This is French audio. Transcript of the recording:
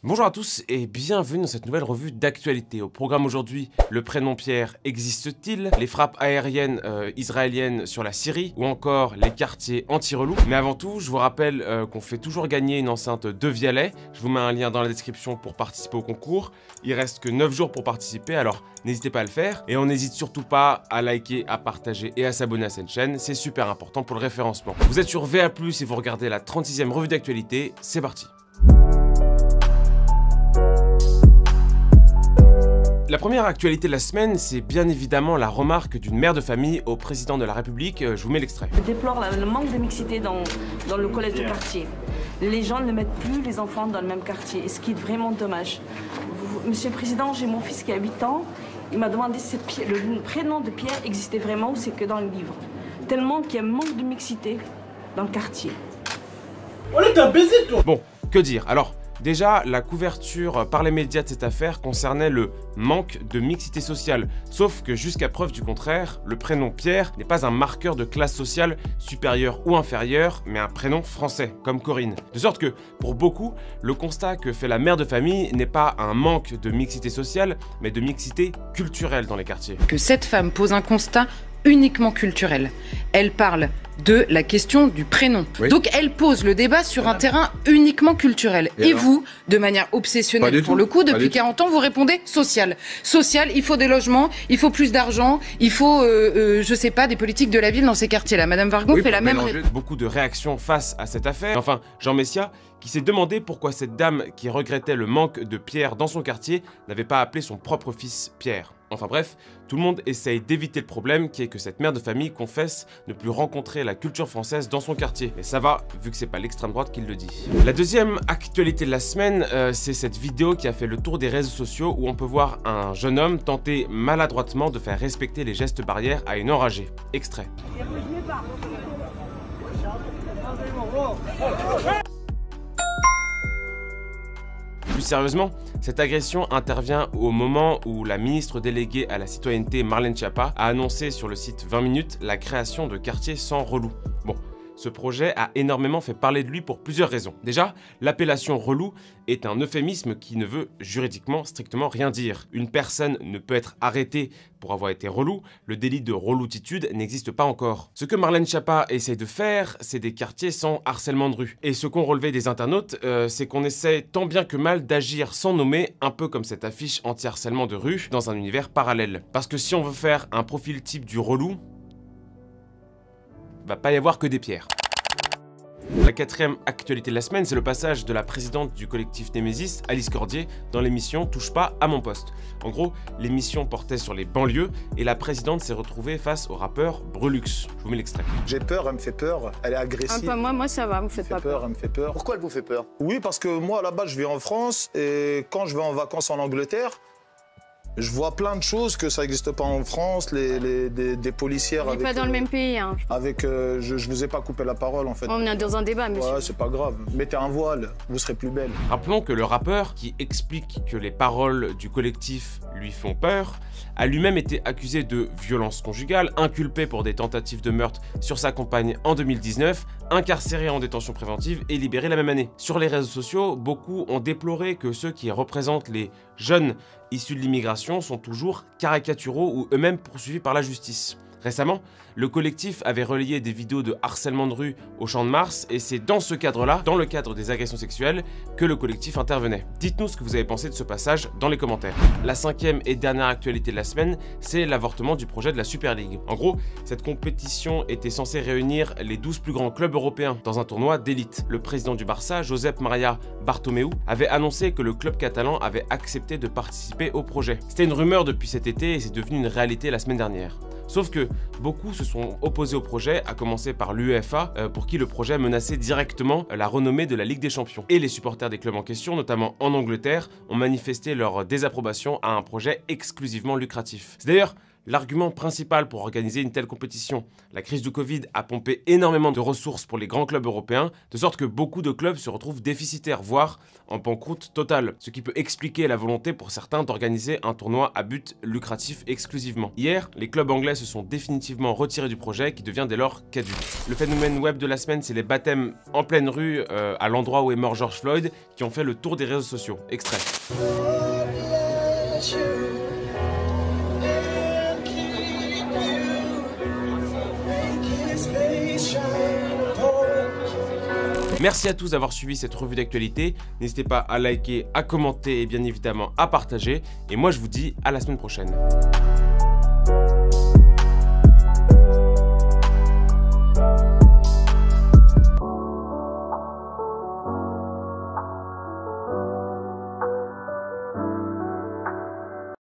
Bonjour à tous et bienvenue dans cette nouvelle revue d'actualité. Au programme aujourd'hui, le prénom Pierre existe-t-il? Les frappes aériennes israéliennes sur la Syrie ou encore les quartiers anti-relous. Mais avant tout, je vous rappelle qu'on fait toujours gagner une enceinte de Vialet. Je vous mets un lien dans la description pour participer au concours. Il reste que 9 jours pour participer, alors n'hésitez pas à le faire. Et on n'hésite surtout pas à liker, à partager et à s'abonner à cette chaîne. C'est super important pour le référencement. Vous êtes sur VA+, et vous regardez la 36e revue d'actualité. C'est parti. La première actualité de la semaine, c'est bien évidemment la remarque d'une mère de famille au président de la République. Je vous mets l'extrait. Je déplore le manque de mixité dans le collège de quartier. Les gens ne mettent plus les enfants dans le même quartier, ce qui est vraiment dommage. Monsieur le Président, j'ai mon fils qui a 8 ans. Il m'a demandé si le prénom de Pierre existait vraiment ou c'est que dans le livre. Tellement qu'il y a un manque de mixité dans le quartier. On est un baiser, toi. Bon, que dire? Alors, déjà, la couverture par les médias de cette affaire concernait le manque de mixité sociale. Sauf que jusqu'à preuve du contraire, le prénom Pierre n'est pas un marqueur de classe sociale supérieure ou inférieure, mais un prénom français, comme Corinne. De sorte que, pour beaucoup, le constat que fait la mère de famille n'est pas un manque de mixité sociale, mais de mixité culturelle dans les quartiers. Que cette femme pose un constat uniquement culturel. Elle parle de la question du prénom. Oui. Donc elle pose le débat sur un terrain uniquement culturel. Et vous, de manière obsessionnelle pour le coup, depuis 40 ans, vous répondez social. Social, il faut des logements, il faut plus d'argent, il faut, je sais pas, des politiques de la ville dans ces quartiers-là. Madame Vargon fait la même réponse. Beaucoup de réactions face à cette affaire. Enfin, Jean Messia, qui s'est demandé pourquoi cette dame qui regrettait le manque de Pierre dans son quartier n'avait pas appelé son propre fils Pierre. Enfin bref, tout le monde essaye d'éviter le problème qui est que cette mère de famille confesse ne plus rencontrer la culture française dans son quartier. Mais ça va, vu que c'est pas l'extrême droite qui le dit. La deuxième actualité de la semaine, c'est cette vidéo qui a fait le tour des réseaux sociaux où on peut voir un jeune homme tenter maladroitement de faire respecter les gestes barrières à une enragée. Extrait. Plus sérieusement, cette agression intervient au moment où la ministre déléguée à la citoyenneté Marlène Schiappa a annoncé sur le site 20 minutes la création de quartiers sans relou. Bon, ce projet a énormément fait parler de lui pour plusieurs raisons. Déjà, l'appellation relou est un euphémisme qui ne veut juridiquement strictement rien dire. Une personne ne peut être arrêtée pour avoir été relou, le délit de reloutitude n'existe pas encore. Ce que Marlène Schiappa essaie de faire, c'est des quartiers sans harcèlement de rue. Et ce qu'ont relevé des internautes, c'est qu'on essaie tant bien que mal d'agir sans nommer, un peu comme cette affiche anti-harcèlement de rue, dans un univers parallèle. Parce que si on veut faire un profil type du relou, va pas y avoir que des pierres. La quatrième actualité de la semaine, c'est le passage de la présidente du collectif Némésis, Alice Cordier, dans l'émission Touche pas à mon poste. En gros, l'émission portait sur les banlieues et la présidente s'est retrouvée face au rappeur Brulux. Je vous mets l'extrait. J'ai peur, elle me fait peur, elle est agressive. Moi ça va, vous faites pas peur. Elle me fait peur. Pourquoi elle vous fait peur? Oui, parce que moi là-bas je vis en France et quand je vais en vacances en Angleterre, je vois plein de choses que ça n'existe pas en France, des policières. On n'est pas dans le même pays. Hein. Je vous ai pas coupé la parole en fait. On est dans un débat, monsieur. Ouais, c'est pas grave. Mettez un voile, vous serez plus belle. Rappelons que le rappeur, qui explique que les paroles du collectif lui font peur, a lui-même été accusé de violence conjugale, inculpé pour des tentatives de meurtre sur sa compagne en 2019, incarcéré en détention préventive et libéré la même année. Sur les réseaux sociaux, beaucoup ont déploré que ceux qui représentent les jeunes issus de l'immigration sont toujours caricaturaux ou eux-mêmes poursuivis par la justice. Récemment, le collectif avait relayé des vidéos de harcèlement de rue au Champ de Mars et c'est dans ce cadre-là, dans le cadre des agressions sexuelles, que le collectif intervenait. Dites-nous ce que vous avez pensé de ce passage dans les commentaires. La cinquième et dernière actualité de la semaine, c'est l'avortement du projet de la Super League. En gros, cette compétition était censée réunir les 12 plus grands clubs européens dans un tournoi d'élite. Le président du Barça, Josep Maria Bartomeu, avait annoncé que le club catalan avait accepté de participer au projet. C'était une rumeur depuis cet été et c'est devenu une réalité la semaine dernière. Sauf que beaucoup se sont opposés au projet, à commencer par l'UEFA, pour qui le projet menaçait directement la renommée de la Ligue des Champions. Et les supporters des clubs en question, notamment en Angleterre, ont manifesté leur désapprobation à un projet exclusivement lucratif. C'est d'ailleurs L'argument principal pour organiser une telle compétition, la crise du Covid a pompé énormément de ressources pour les grands clubs européens, de sorte que beaucoup de clubs se retrouvent déficitaires, voire en banqueroute totale, ce qui peut expliquer la volonté pour certains d'organiser un tournoi à but lucratif exclusivement. Hier, les clubs anglais se sont définitivement retirés du projet qui devient dès lors caduc. Le phénomène web de la semaine, c'est les baptêmes en pleine rue à l'endroit où est mort George Floyd qui ont fait le tour des réseaux sociaux. Extrait. Merci à tous d'avoir suivi cette revue d'actualité. N'hésitez pas à liker, à commenter et bien évidemment à partager. Et moi je vous dis à la semaine prochaine.